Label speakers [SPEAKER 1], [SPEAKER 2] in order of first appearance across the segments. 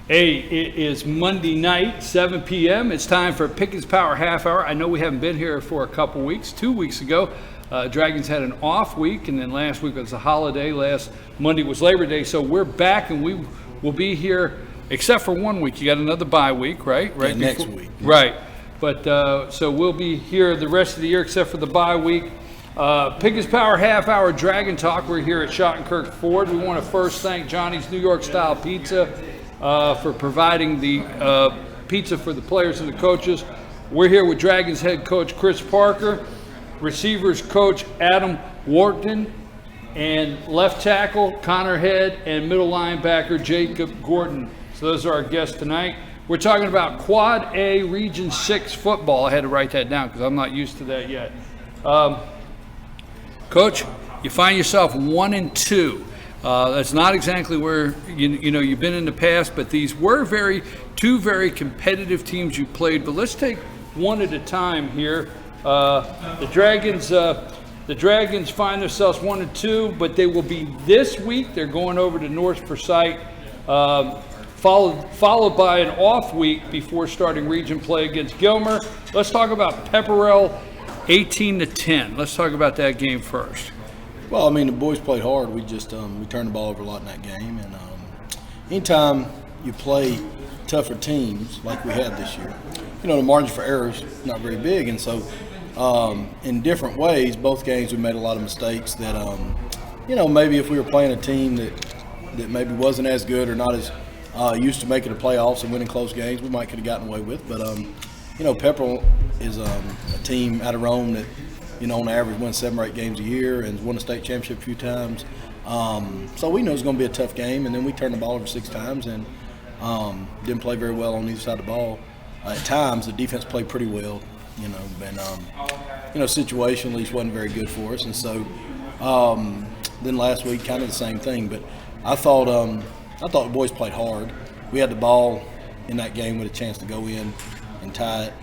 [SPEAKER 1] Hey, it is Monday night, 7 p.m. It's time for Pickens Power Half Hour. I know we haven't been here for a couple weeks. 2 weeks ago, Dragons had an off week, and then last week was a holiday. Last Monday was Labor Day, so we're back, and we will be here, except for 1 week. You got another bye week, right?
[SPEAKER 2] Yeah, next week.
[SPEAKER 1] Right. But so we'll be here the rest of the year, except for the bye week. Pickens Power Half Hour Dragon Talk. We're here at Schottenkirk Ford. We want to first thank Johnny's New York Style Pizza for providing the pizza for the players and the coaches. We're here with Dragons head coach Chris Parker, receivers coach Adam Wharton, and left tackle Connor Head, and middle linebacker Jacob Gordon. So those are our guests tonight. We're talking about Quad A Region 6 football. I had to write that down because I'm not used to that yet. Coach, you find yourself 1-2. That's not exactly where you've been in the past, but these were two very competitive teams you played. But let's take one at a time here. The Dragons find themselves 1-2, but they will be this week. They're going over to North Forsyth, followed by an off week before starting region play against Gilmer. Let's talk about Pepperell 18-10. Let's talk about that game first.
[SPEAKER 2] Well, I mean, the boys played hard. We just we turned the ball over a lot in that game. And anytime you play tougher teams like we had this year, the margin for error is not very big. And so in different ways, both games we made a lot of mistakes that, maybe if we were playing a team that maybe wasn't as good or not as used to making the playoffs and winning close games, we might could have gotten away with. But, Pepperell is a team out of Rome that, on average wins 7 or 8 games a year and has won a state championship a few times. So we know it's going to be a tough game, and then we turned the ball over 6 times and didn't play very well on either side of the ball. At times, the defense played pretty well, and situationally it wasn't very good for us. And so then last week, kind of the same thing. But I thought the boys played hard. We had the ball in that game with a chance to go in and tie it,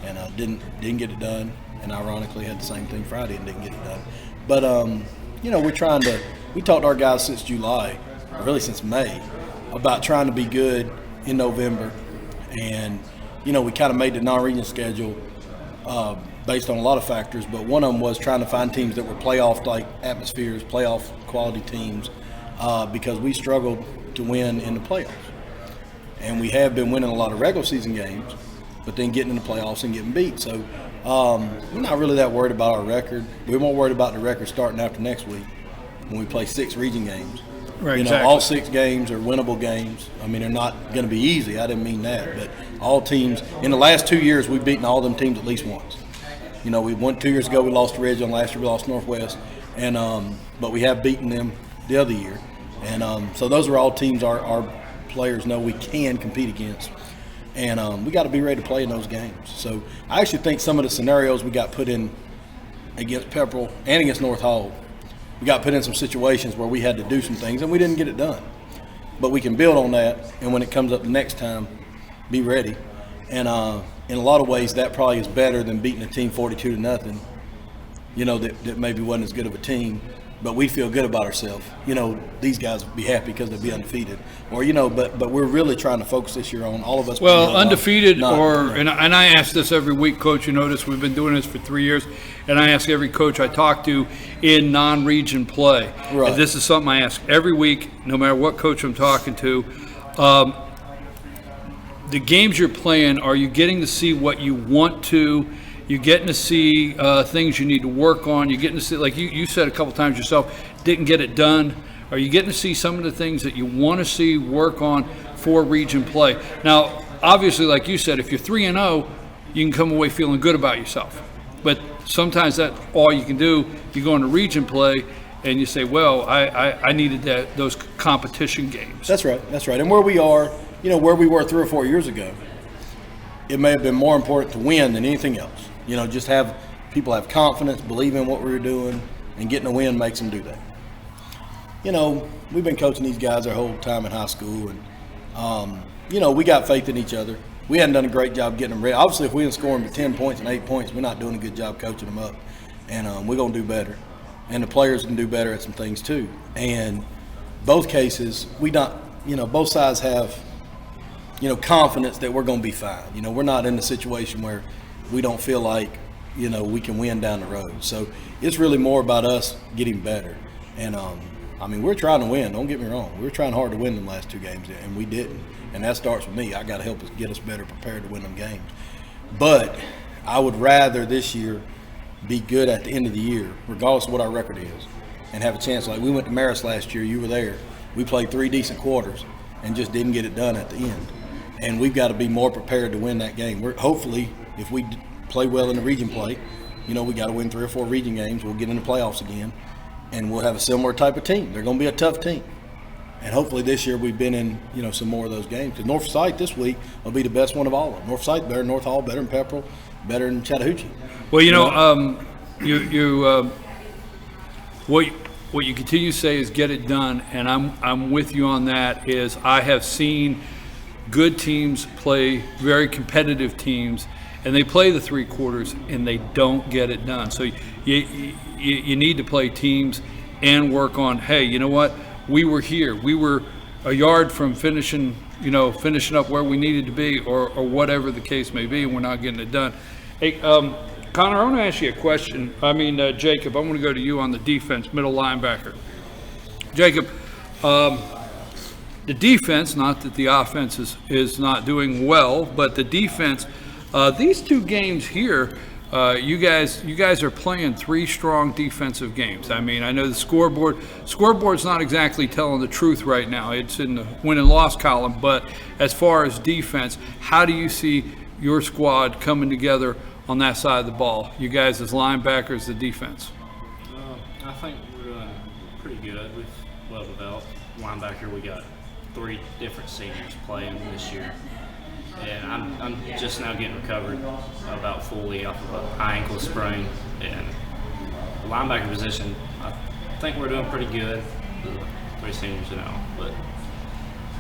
[SPEAKER 2] and didn't get it done. And ironically had the same thing Friday and didn't get it done. But, we talked to our guys since July, or really since May, about trying to be good in November. And, we kind of made the non-region schedule based on a lot of factors, but one of them was trying to find teams that were playoff-like atmospheres, playoff quality teams, because we struggled to win in the playoffs. And we have been winning a lot of regular season games, but then getting in the playoffs and getting beat. So we're not really that worried about our record. We're more worried about the record starting after next week when we play 6 region games.
[SPEAKER 1] Right, exactly.
[SPEAKER 2] All 6 games are winnable games. I mean, they're not going to be easy. I didn't mean that. But all teams, in the last 2 years, we've beaten all them teams at least once. We won 2 years ago. We lost to Ridge, and last year we lost Northwest. And but we have beaten them the other year. And so those are all teams our players know we can compete against. And we got to be ready to play in those games. So I actually think some of the scenarios we got put in against Pepperell and against North Hall, we got put in some situations where we had to do some things and we didn't get it done. But we can build on that, and when it comes up the next time, be ready. And in a lot of ways, that probably is better than beating a team 42-0, that maybe wasn't as good of a team. But we feel good about ourselves. These guys will be happy because they'll be undefeated. Or, but we're really trying to focus this year on all of us.
[SPEAKER 1] Well, undefeated and I ask this every week, Coach. You notice we've been doing this for 3 years, and I ask every coach I talk to in non-region play. Right. And this is something I ask every week, no matter what coach I'm talking to. The games you're playing, are you getting to see what you want to? You're getting to see things you need to work on. You're getting to see, like you said a couple times yourself, didn't get it done. Are you getting to see some of the things that you want to see work on for region play? Now, obviously, like you said, if you're 3-0, you can come away feeling good about yourself. But sometimes that's all you can do. You go into region play and you say, well, I needed those competition games.
[SPEAKER 2] That's right. And where we are, where we were 3 or 4 years ago, it may have been more important to win than anything else. Just have people have confidence, believe in what we were doing, and getting a win makes them do that. We've been coaching these guys our whole time in high school, and, we got faith in each other. We hadn't done a great job getting them ready. Obviously, if we didn't score them 10 points and 8 points, we're not doing a good job coaching them up, and we're going to do better. And the players can do better at some things too. And both cases, both sides have, confidence that we're going to be fine. We're not in a situation where we don't feel like, we can win down the road. So it's really more about us getting better. And, we're trying to win. Don't get me wrong. We were trying hard to win them last 2 games, and we didn't. And that starts with me. I got to help us get us better prepared to win them games. But I would rather this year be good at the end of the year, regardless of what our record is, and have a chance. Like we went to Marist last year. You were there. We played 3 decent quarters and just didn't get it done at the end. And we've got to be more prepared to win that game. Hopefully, if we play well in the region play, we got to win 3 or 4 region games. We'll get in the playoffs again, and we'll have a similar type of team. They're going to be a tough team. And hopefully this year we've been in, some more of those games. Because North Forsyth this week will be the best one of all of them. North Forsyth better than North Hall, better than Pepperell, better than Chattahoochee.
[SPEAKER 1] Well, what you continue to say is get it done, and I'm with you on that. Is I have seen good teams play very competitive teams, and they play the 3 quarters and they don't get it done. So you need to play teams and work on. Hey, you know what? We were here. We were a yard from finishing up where we needed to be, or whatever the case may be, and we're not getting it done. Hey, Connor, I want to ask you a question. Jacob, I want to go to you on the defense, middle linebacker. Jacob, the defense, not that the offense is not doing well, but the defense, these 2 games here, you guys are playing 3 strong defensive games. I know the scoreboard's not exactly telling the truth right now. It's in the win and loss column, but as far as defense, how do you see your squad coming together on that side of the ball? You guys as linebackers, the defense.
[SPEAKER 3] I think we're doing pretty good. We've well developed. Linebacker, we got 3 different seniors playing this year. And I'm just now getting recovered about fully off of a high ankle sprain. And the linebacker position, I think we're doing pretty good, the 3 seniors But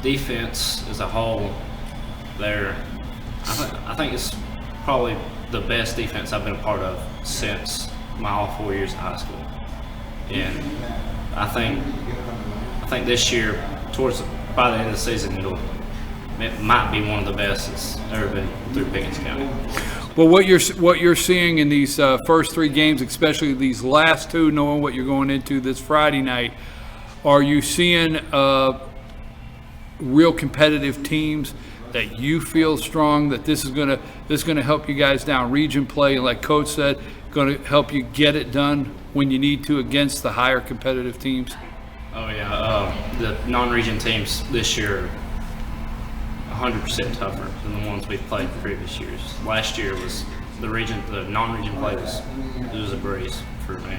[SPEAKER 3] defense as a whole, I think it's probably the best defense I've been a part of since my all 4 years of high school. And I think this year, by the end of the season, it might be one of the best that's ever been through Pickens County.
[SPEAKER 1] Well, what you're seeing in these first 3 games, especially these last 2, knowing what you're going into this Friday night, are you seeing real competitive teams that you feel strong that this is gonna help you guys down region play, and like Coach said, going to help you get it done when you need to against the higher competitive teams?
[SPEAKER 3] Oh yeah, the non-region teams this year 100% tougher than the ones we've played in previous years. Last year was the non-region play was a breeze for me.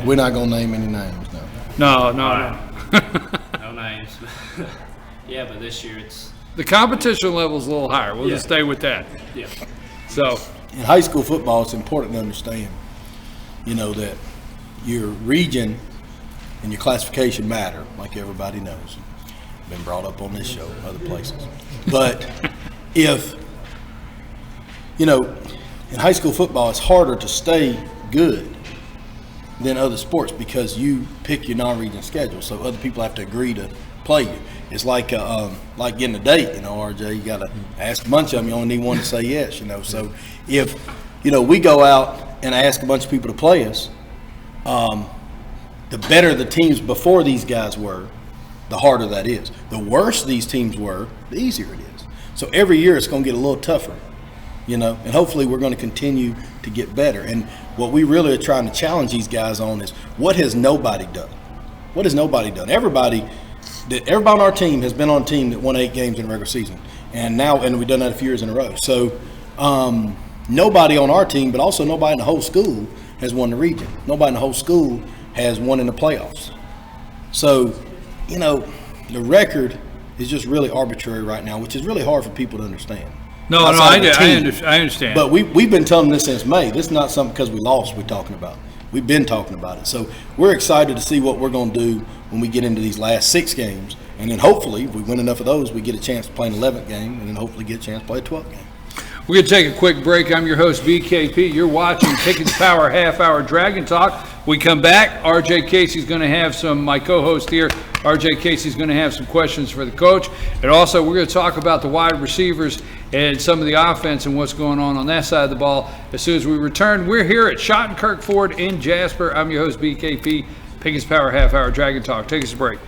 [SPEAKER 2] We're not gonna name any names,
[SPEAKER 1] No.
[SPEAKER 3] No names. Yeah, but this year it's
[SPEAKER 1] the competition level is a little higher. We'll just stay with that.
[SPEAKER 3] Yeah.
[SPEAKER 1] So
[SPEAKER 2] in high school football, it's important to understand, that your region and your classification matter, like everybody knows. Been brought up on this show, other places. But if, in high school football, it's harder to stay good than other sports because you pick your non-region schedule, so other people have to agree to play you. It's like getting a date, RJ. You got to ask a bunch of them. You only need one to say yes, So if, we go out and ask a bunch of people to play us, the better the teams before these guys were, the harder that is. The worse these teams were, the easier it is. So every year it's going to get a little tougher, and hopefully we're going to continue to get better. And what we really are trying to challenge these guys on is, what has nobody done? What has nobody done? Everybody on our team has been on a team that won 8 games in the regular season, and we've done that a few years in a row. So nobody on our team, but also nobody in the whole school has won the region. Nobody in the whole school has won in the playoffs. So, the record is just really arbitrary right now, which is really hard for people to understand.
[SPEAKER 1] I understand.
[SPEAKER 2] But we've been telling this since May. This is not something because we lost we're talking about. We've been talking about it. So we're excited to see what we're going to do when we get into these last 6 games. And then hopefully, if we win enough of those, we get a chance to play an 11th game, and then hopefully get a chance to play a 12th game.
[SPEAKER 1] We're going to take a quick break. I'm your host, BKP. You're watching Pickens Power Half Hour Dragon Talk. We come back. RJ Casey's going to have my co-host here, RJ Casey's going to have some questions for the coach. And also, we're going to talk about the wide receivers and some of the offense and what's going on that side of the ball. As soon as we return, we're here at Schottenkirk Ford in Jasper. I'm your host, BKP, Pickens Power Half Hour Dragon Talk. Take us a break.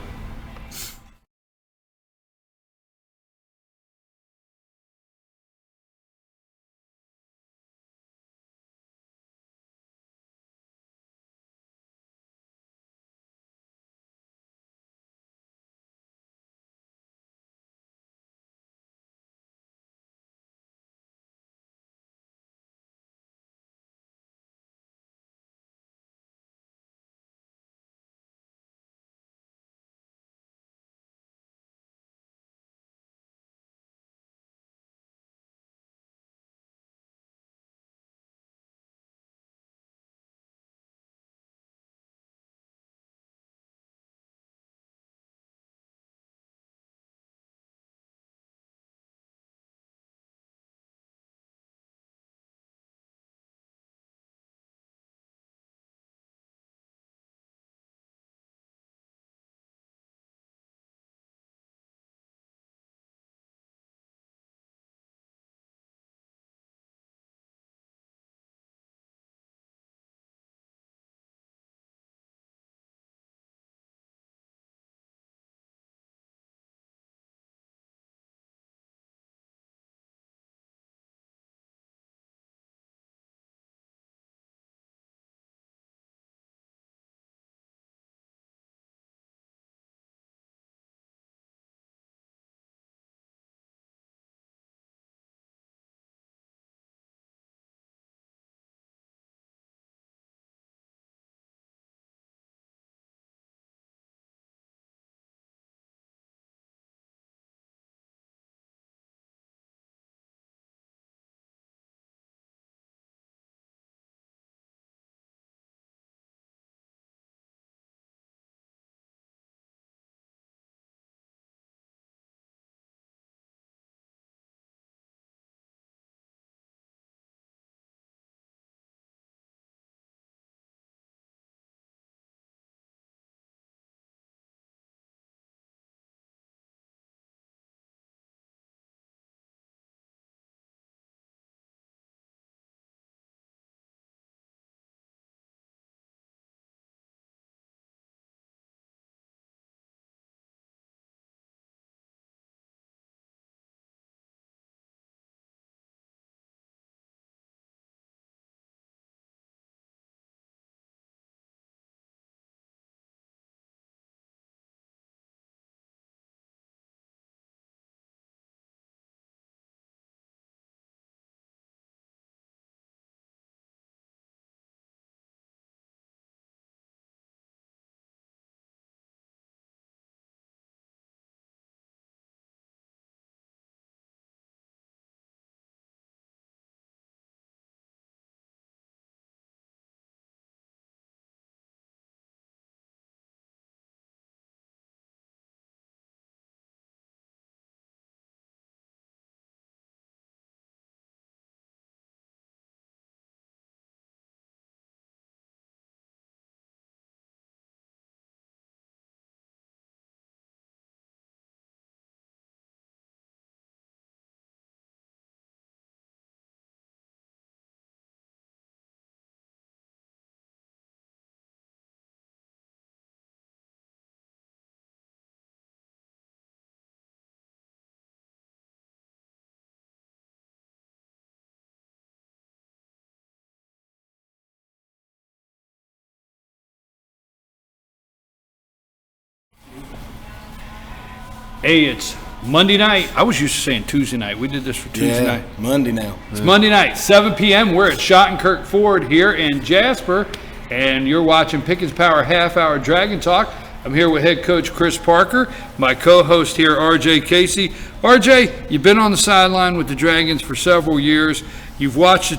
[SPEAKER 1] Hey, it's Monday night. I was used to saying Tuesday night. We did this for Tuesday night.
[SPEAKER 2] Monday now.
[SPEAKER 1] It's Monday night, 7 p.m. We're at Schottenkirk Ford here in Jasper, and you're watching Pickens Power Half Hour Dragon Talk. I'm here with head coach Chris Parker, my co-host here, RJ Casey. RJ, you've been on the sideline with the Dragons for several years. You've watched the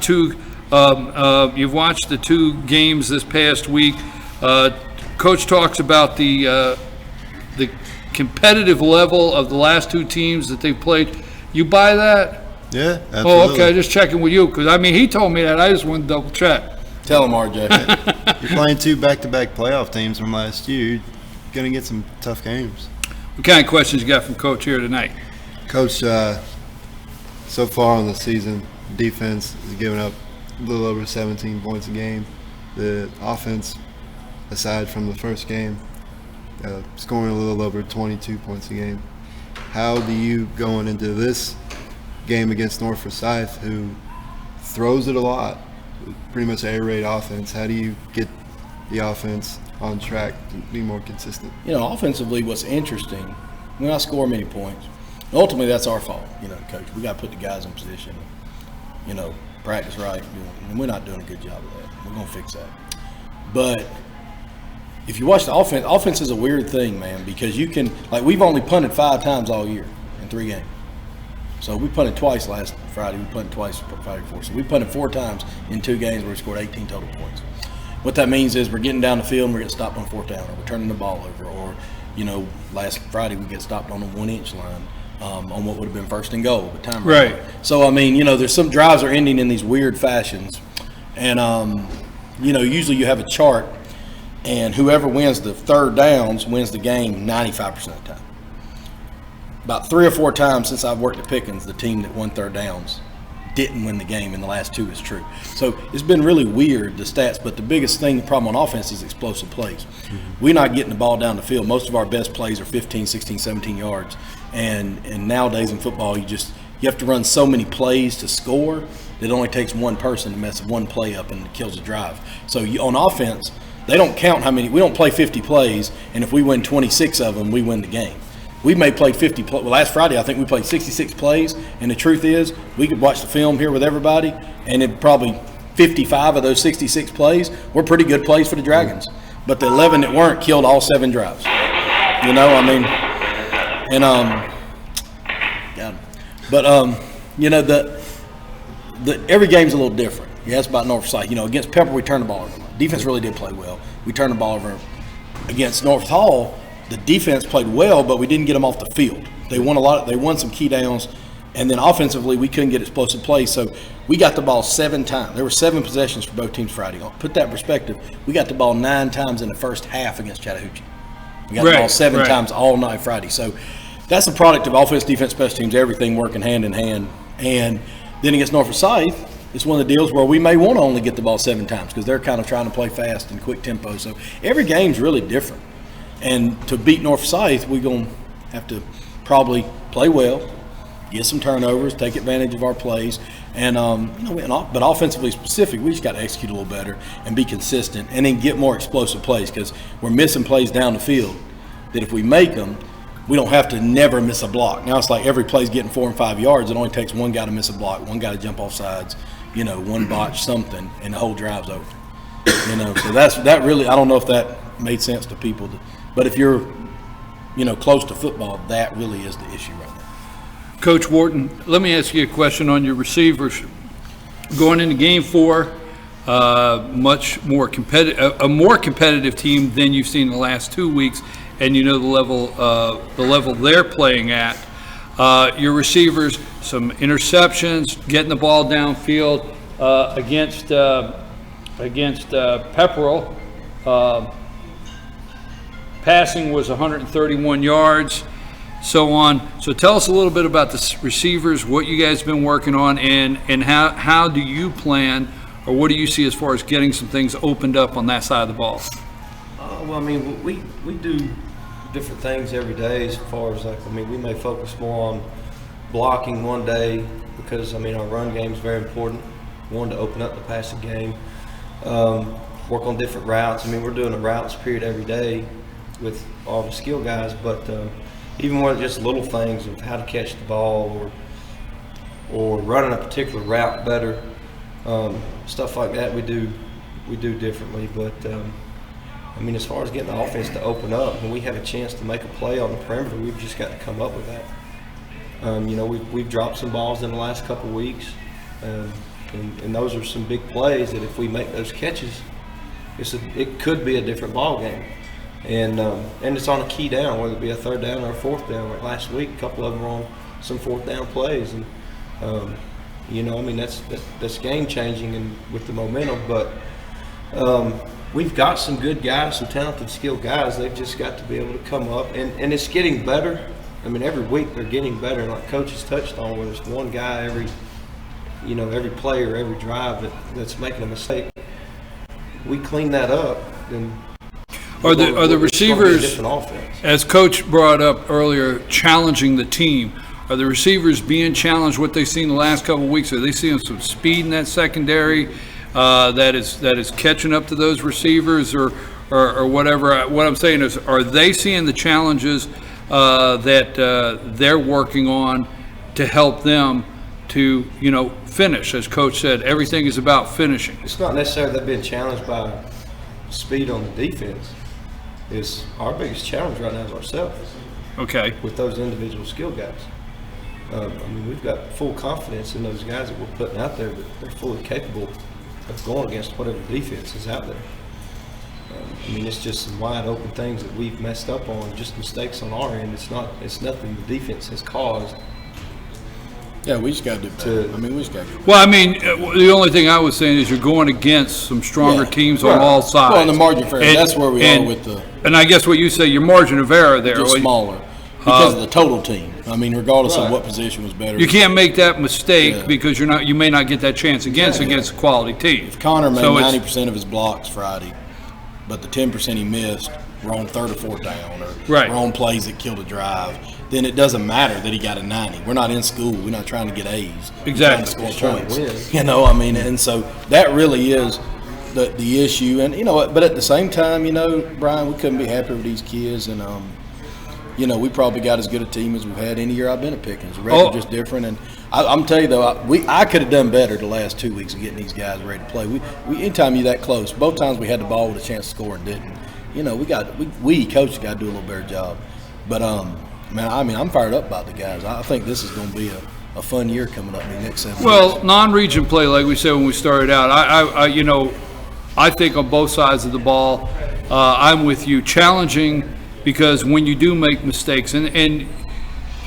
[SPEAKER 1] two games this past week. Coach talks about the competitive level of the last two teams that they've played. You buy that?
[SPEAKER 4] Yeah, absolutely.
[SPEAKER 1] Oh, okay. Just checking with you because I mean he told me that. I just wanted to double check.
[SPEAKER 2] Tell him, RJ.
[SPEAKER 4] You're playing 2 back-to-back playoff teams from last year. You're going to get some tough games.
[SPEAKER 1] What kind of questions you got from Coach here tonight?
[SPEAKER 4] Coach, so far on the season, defense is giving up a little over 17 points a game. The offense, aside from the first game, scoring a little over 22 points a game. How do you, going into this game against North Forsyth, who throws it a lot, pretty much air raid offense, how do you get the offense on track to be more consistent?
[SPEAKER 2] Offensively, what's interesting, we don't score many points. Ultimately, that's our fault, Coach. We got to put the guys in position, practice right, and we're not doing a good job of that. We're going to fix that. But if you watch the offense is a weird thing, man, because you can, we've only punted 5 times all year in 3 games. So we punted twice last Friday. We punted twice Friday before. So we punted 4 times in 2 games where we scored 18 total points. What that means is we're getting down the field and we're getting stopped on 4th down, or we're turning the ball over, or, last Friday we get stopped on the 1-inch line on what would have been 1st and goal, but time
[SPEAKER 1] right.
[SPEAKER 2] So, there's some drives are ending in these weird fashions. And, usually you have a chart, and whoever wins the 3rd downs wins the game 95% of the time. About 3 or 4 times since I've worked at Pickens, the team that won 3rd downs didn't win the game, and the last 2 is true. So it's been really weird, the stats, but the biggest thing, the problem on offense is explosive plays. Mm-hmm. We're not getting the ball down the field. Most of our best plays are 15, 16, 17 yards. And nowadays in football, you have to run so many plays to score that it only takes one person to mess one play up and it kills a drive. So on offense, they don't count how many. We don't play 50 plays, and if we win 26 of them, we win the game. We may play 50 plays. Well, last Friday, I think we played 66 plays, and the truth is, we could watch the film here with everybody, and it probably 55 of those 66 plays were pretty good plays for the Dragons. But the 11 that weren't killed all 7 drives. Every game's a little different. You asked about North Forsyth. Against Pepper, we turned the ball over. Defense really did play well. We turned the ball over. Against North Hall, the defense played well, but we didn't get them off the field. They won some key downs, and then offensively, we couldn't get explosive plays. So we got the ball 7 times. There were 7 possessions for both teams Friday. Put that in perspective. We got the ball 9 times in the first half against Chattahoochee. We got the ball 7 times all night Friday. So that's a product of offense, defense, special teams, everything working hand in hand. And then against North Forsyth, it's one of the deals where we may want to only get the ball 7 times because they're kind of trying to play fast and quick tempo. So every game's really different. And to beat North Forsyth, we're going to have to probably play well, get some turnovers, take advantage of our plays. And, but offensively specific, we just got to execute a little better and be consistent and then get more explosive plays because we're missing plays down the field that if we make them, we don't have to never miss a block. Now it's like every play's getting 4 and 5 yards. It only takes one guy to miss a block, one guy to jump off sides, one botch, something, and the whole drive's over. So that really, I don't know if that made sense to people. But if you're, close to football, that really is the issue right now.
[SPEAKER 1] Coach Wharton, let me ask you a question on your receivers. Going into Game 4, much more competitive, a more competitive team than you've seen in the last 2 weeks, and the level they're playing at. Your receivers, some interceptions, getting the ball downfield against Pepperell. Passing was 131 yards, so on. So tell us a little bit about the receivers, what you guys have been working on, and how do you plan, or what do you see as far as getting some things opened up on that side of the ball?
[SPEAKER 5] We do different things every day as far as we may focus more on blocking one day because our run game is very important. One, to open up the passing game, work on different routes. We're doing a routes period every day with all the skill guys, but even more than just little things of how to catch the ball or running a particular route better, stuff like that we do differently. But as far as getting the offense to open up, when we have a chance to make a play on the perimeter, we've just got to come up with that. We've dropped some balls in the last couple of weeks, and those are some big plays that if we make those catches, it could be a different ball game. And it's on a key down, whether it be a 3rd down or a 4th down. Like last week, a couple of them were on some 4th down plays, and that's game changing and with the momentum. But we've got some good guys, some talented, skilled guys. They've just got to be able to come up, and it's getting better. I mean, every week they're getting better. And like Coach has touched on, where there's one guy every player, every drive that's making a mistake. We clean that up, then
[SPEAKER 1] Are the receivers,
[SPEAKER 5] different offense.
[SPEAKER 1] as Coach brought up earlier, challenging the team? Are the receivers being challenged? What they've seen the last couple of weeks? Are they seeing some speed in that secondary that is catching up to those receivers, or whatever? What I'm saying is, are they seeing the challenges that they're working on to help them to finish? As Coach said, everything is about finishing.
[SPEAKER 5] It's not necessarily they've been challenged by speed on the defense. Is our biggest challenge right now is ourselves.
[SPEAKER 1] Okay.
[SPEAKER 5] With those individual skill guys. I mean, we've got full confidence in those guys that we're putting out there, that they're fully capable of going against whatever defense is out there. I mean, it's just some wide open things that we've messed up on, just mistakes on our end. It's nothing the defense has caused.
[SPEAKER 2] Yeah, we just got to do better. I mean, we just got to.
[SPEAKER 1] Well, I mean, the only thing I was saying is you're going against some stronger teams on all sides.
[SPEAKER 2] Well, in the margin of error, that's where we are with the.
[SPEAKER 1] And I guess what you say, your margin of error there.
[SPEAKER 2] Just smaller because of the total team. I mean, regardless of what position was better.
[SPEAKER 1] You can't make that mistake because you may not get that chance against a quality team.
[SPEAKER 2] If Connor made 90% of his blocks Friday, but the 10% he missed were on third or fourth down, or were on plays that killed a drive, then it doesn't matter that he got a 90. We're not in school. We're not trying to get A's.
[SPEAKER 1] Exactly.
[SPEAKER 2] We're trying to score points. I mean, and so that really is the issue. And, but at the same time, Brian, we couldn't be happier with these kids. And, we probably got as good a team as we've had any year I've been at Pickens. The record just different. And I'm telling you, though, I could have done better the last 2 weeks of getting these guys ready to play. We anytime you're that close, both times we had the ball with a chance to score and didn't. We coaches got to do a little better job. But, man, I mean, I'm fired up about the guys. I think this is going to be a fun year coming up in the next 7 years.
[SPEAKER 1] Well, non-region play, like we said when we started out, I think on both sides of the ball, I'm with you. Challenging, because when you do make mistakes, and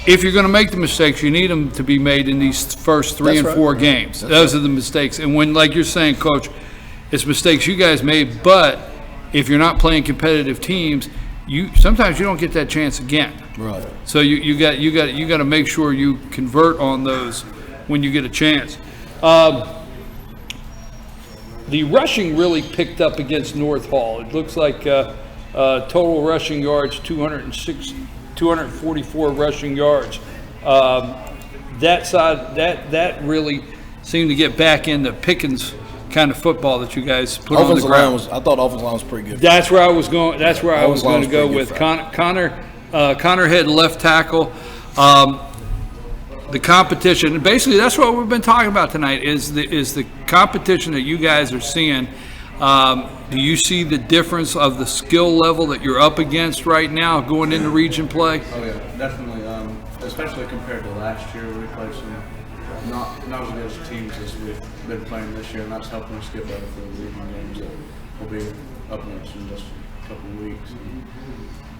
[SPEAKER 1] if you're going to make the mistakes, you need them to be made in these first 3 and 4 games. Those are the mistakes. And when, like you're saying, Coach, it's mistakes you guys made, but if you're not playing competitive teams, sometimes you don't get that chance again.
[SPEAKER 2] Right.
[SPEAKER 1] So you got to make sure you convert on those when you get a chance. The rushing really picked up against North Hall. It looks like total rushing yards 244 rushing yards. That side that really seemed to get back into Pickens kind of football that you guys put on the ground.
[SPEAKER 2] I thought offensive line was pretty good.
[SPEAKER 1] That's where I was going. That's where I was going to go with Connor Head, left tackle. The competition, and basically that's what we've been talking about tonight, is the competition that you guys are seeing. Do you see the difference of the skill level that you're up against right now going into region play?
[SPEAKER 6] Oh yeah, definitely. Especially compared to last year, we played some not as good as teams as we've been playing this year, and that's helping us get better for the region games that we'll be up against in just a couple of weeks. And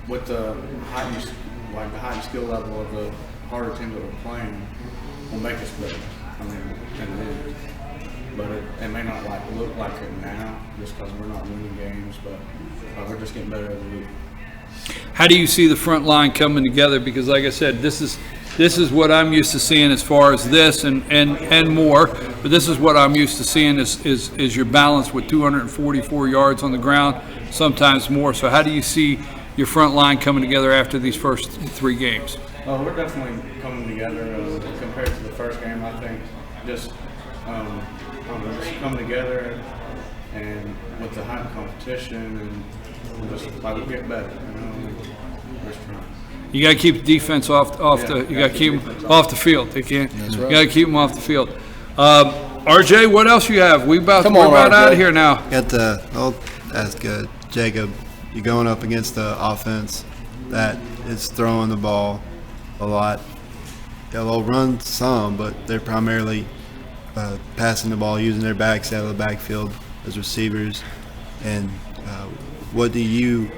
[SPEAKER 6] with the heightened skill level of the harder teams that we're playing, will make us better. I mean, in the end. But it may not look like it now, just because we're not winning games, but we're just getting better every week.
[SPEAKER 1] How do you see the front line coming together? Because, like I said, this is what I'm used to seeing as far as this and more. But this is what I'm used to seeing is your balance with 244 yards on the ground, sometimes more. So how do you see your front line coming together after these first 3 games?
[SPEAKER 6] Oh, we're definitely coming together compared to the first game. I think just come together, and with the heightened competition, and just we'll get better. We're trying.
[SPEAKER 1] You got to keep the defense off the. You got to keep them off the field. They can't.
[SPEAKER 2] That's right.
[SPEAKER 1] You got to keep them off the field. RJ, what else you have? We're about out of here now.
[SPEAKER 4] I'll ask Jacob. You're going up against the offense that is throwing the ball a lot. They'll run some, but they're primarily passing the ball, using their backs out of the backfield as receivers. And what do you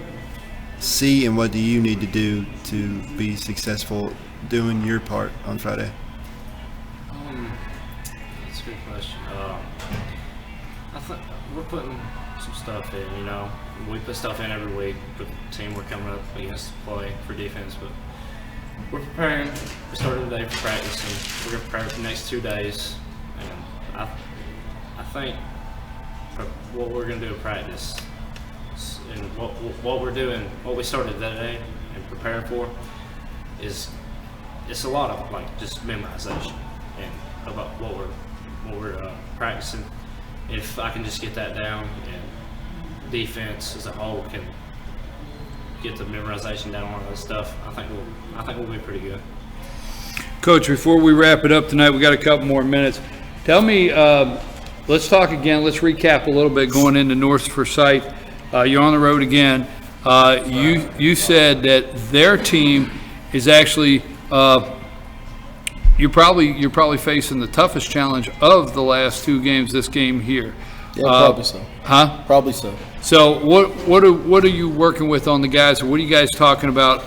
[SPEAKER 4] see, and what do you need to do to be successful doing your part on Friday?
[SPEAKER 3] That's a good question. I think we're putting some stuff in. You know, we put stuff in every week for the team we're coming up against to play for defense, but we're preparing. We started today for practice, and we're going to prepare for the next 2 days. And I think what we're going to do in practice and what we're doing, what we started today and preparing for, is it's a lot of like just memorization and about what we're practicing. If I can just get that down, and defense as a whole can get the memorization down on this stuff, I think we'll be pretty good.
[SPEAKER 1] Coach, before we wrap it up tonight, we got a couple more minutes. Tell me, let's talk again. Let's recap a little bit going into North Forsyth. You're on the road again. You said that their team is actually you're probably facing the toughest challenge of the last 2 games. This game here.
[SPEAKER 2] Yeah, probably so.
[SPEAKER 1] Huh?
[SPEAKER 2] Probably so.
[SPEAKER 1] So what are you working with on the guys? Or what are you guys talking about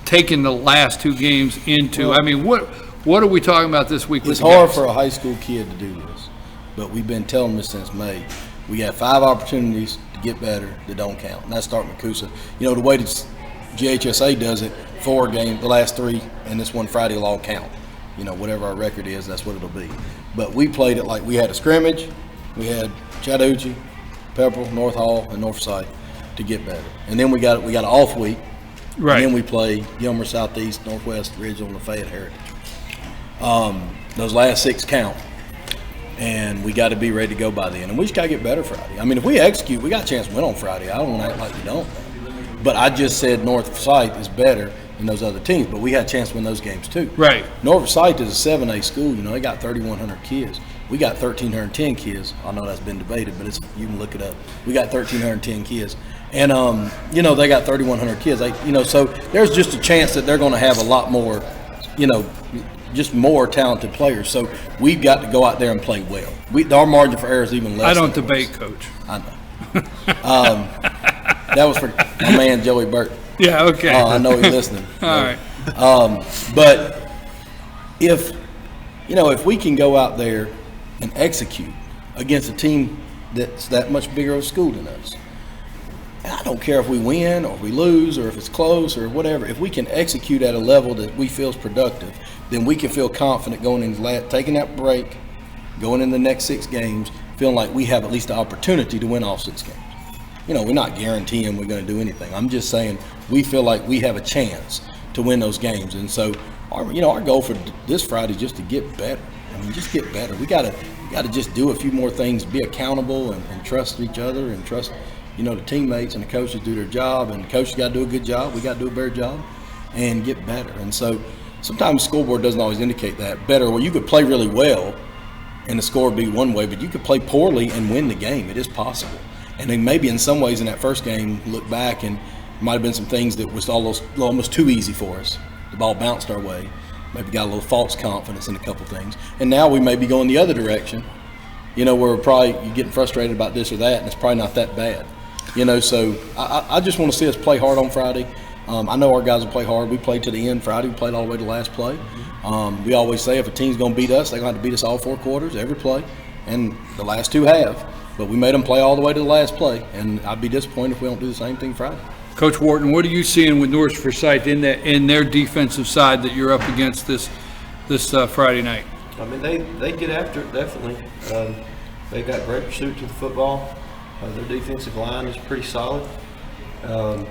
[SPEAKER 1] taking the last 2 games into?
[SPEAKER 2] Well,
[SPEAKER 1] I mean, what are we talking about this week?
[SPEAKER 2] It's
[SPEAKER 1] with the
[SPEAKER 2] hard
[SPEAKER 1] guys?
[SPEAKER 2] for a high school kid to do this, but we've been telling them since May. We got 5 opportunities to get better that don't count, and that's starting with Coosa. You know, the way that GHSA does it, 4 games, the last 3, and this one Friday will all count. You know, whatever our record is, that's what it'll be. But we played it like we had a scrimmage. We had Chattahoochee, Pepperell, North Hall, and North Forsyth to get better. And then we got an off week.
[SPEAKER 1] Right.
[SPEAKER 2] And then we play Gilmer, Southeast, Northwest, Ridgeville, and Lafayette Heritage. Those last 6 count. And we got to be ready to go by then. And we just got to get better Friday. I mean, if we execute, we got a chance to win on Friday. I don't want to act like we don't. But I just said North Forsyth is better than those other teams. But we had a chance to win those games too.
[SPEAKER 1] Right.
[SPEAKER 2] North Forsyth is a 7A school. You know, they got 3,100 kids. We got 1,310 kids. I know that's been debated, but you can look it up. We got 1,310 kids. And, you know, they got 3,100 kids. So there's just a chance that they're going to have a lot more, you know, just more talented players. So we've got to go out there and play well. Our margin for error is even less.
[SPEAKER 1] I don't debate, Coach.
[SPEAKER 2] I know. That was for my man Joey Burton.
[SPEAKER 1] Yeah, okay.
[SPEAKER 2] I know he's listening.
[SPEAKER 1] All right.
[SPEAKER 2] But if we can go out there and execute against a team that's that much bigger of a school than us, and I don't care if we win or if we lose or if it's close or whatever, if we can execute at a level that we feel is productive, then we can feel confident going into taking that break, going in the next 6 games, feeling like we have at least the opportunity to win all 6 games. You know, we're not guaranteeing we're going to do anything. I'm just saying we feel like we have a chance to win those games. And so, our goal for this Friday is just to get better. I mean, just get better. We got to just do a few more things, be accountable and trust each other and trust, the teammates and the coaches do their job. And the coaches got to do a good job. We got to do a better job and get better. And so sometimes the scoreboard doesn't always indicate that. Better, well, you could play really well and the score would be one way, but you could play poorly and win the game. It is possible. And then maybe in some ways in that first game, look back and might have been some things that was almost too easy for us. The ball bounced our way. Maybe got a little false confidence in a couple things. And now we may be going the other direction, where you're getting frustrated about this or that, and it's probably not that bad. So I just want to see us play hard on Friday. I know our guys will play hard. We played to the end Friday. We played all the way to the last play. We always say if a team's going to beat us, they're going to have to beat us all 4 quarters, every play. And the last 2 have. But we made them play all the way to the last play. And I'd be disappointed if we don't do the same thing Friday.
[SPEAKER 1] Coach Wharton, what are you seeing with North Forsyth in their defensive side that you're up against this Friday night?
[SPEAKER 5] I mean, they get after it, definitely. They got great pursuit to the football. Their defensive line is pretty solid. A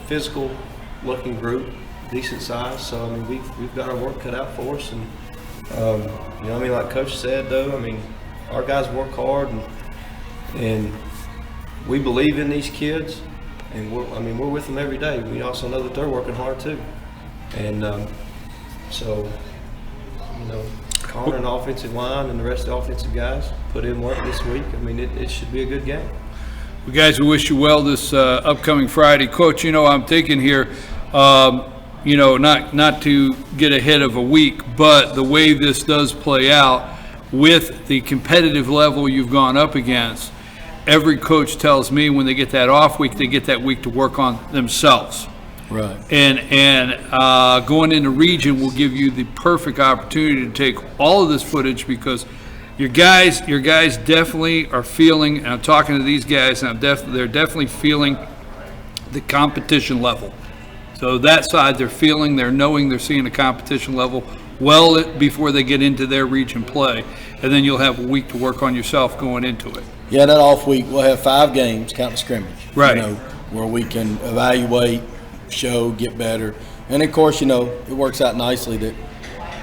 [SPEAKER 5] physical-looking group, decent size. So, I mean, we've got our work cut out for us. And, like Coach said, though, I mean, our guys work hard, and we believe in these kids, and we're with them every day. We also know that they're working hard too. And Connor and the offensive line and the rest of the offensive guys put in work this week. I mean, it should be a good game.
[SPEAKER 1] Well, guys, we wish you well this upcoming Friday. Coach, I'm thinking here, not to get ahead of a week, but the way this does play out with the competitive level you've gone up against, every coach tells me when they get that off week, they get that week to work on themselves.
[SPEAKER 2] Right.
[SPEAKER 1] And going into region will give you the perfect opportunity to take all of this footage because Your guys definitely are feeling, and I'm talking to these guys, and they're definitely feeling the competition level. So that side they're feeling, they're knowing, they're seeing the competition level before they get into their region play. And then you'll have a week to work on yourself going into it.
[SPEAKER 2] Yeah, that off week we'll have 5 games, counting scrimmage.
[SPEAKER 1] Right.
[SPEAKER 2] Where we can evaluate, show, get better. And of course, it works out nicely that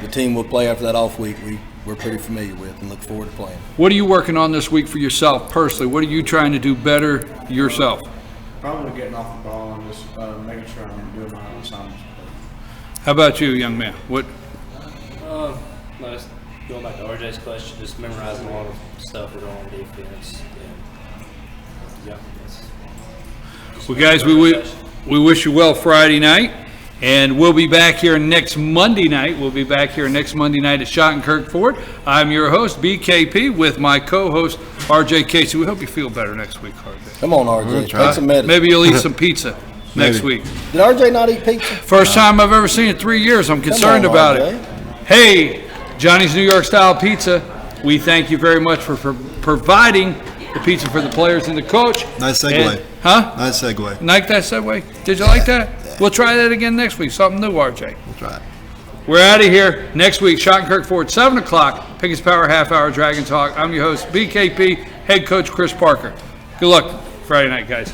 [SPEAKER 2] the team will play after that off week we're pretty familiar with and look forward to playing.
[SPEAKER 1] What are you working on this week for yourself personally? What are you trying to do better yourself?
[SPEAKER 6] Probably getting off the ball and just making sure I'm doing my own assignments.
[SPEAKER 1] How about you, young man? What?
[SPEAKER 3] Going back to RJ's question, just memorizing a lot of stuff we're on defense. Yeah.
[SPEAKER 1] Well, guys, we wish you well Friday night, and we'll be back here next Monday night. We'll be back here next Monday night at Schottenkirk Ford. I'm your host, BKP, with my co-host, RJ Casey. We hope you feel better next week, RJ.
[SPEAKER 2] Come on, RJ.
[SPEAKER 4] try.
[SPEAKER 2] Take some medicine.
[SPEAKER 1] Maybe you'll eat some pizza next
[SPEAKER 4] Maybe.
[SPEAKER 1] week.
[SPEAKER 2] Did RJ not eat pizza?
[SPEAKER 1] First time I've ever seen it in 3 years. I'm concerned
[SPEAKER 2] on,
[SPEAKER 1] about
[SPEAKER 2] RJ.
[SPEAKER 1] it. Hey, Johnny's New York Style Pizza. We thank you very much for providing the pizza for the players and the coach.
[SPEAKER 4] Nice segue.
[SPEAKER 1] Huh?
[SPEAKER 4] Nice segue.
[SPEAKER 1] Like that segue? Did you like that? We'll try that again next week. Something new, RJ.
[SPEAKER 4] We'll try it.
[SPEAKER 1] We're out of here next week. Schottenkirk Ford, 7 o'clock. Pickens Power Half Hour Dragon Talk. I'm your host, BKP, head coach Chris Parker. Good luck Friday night, guys.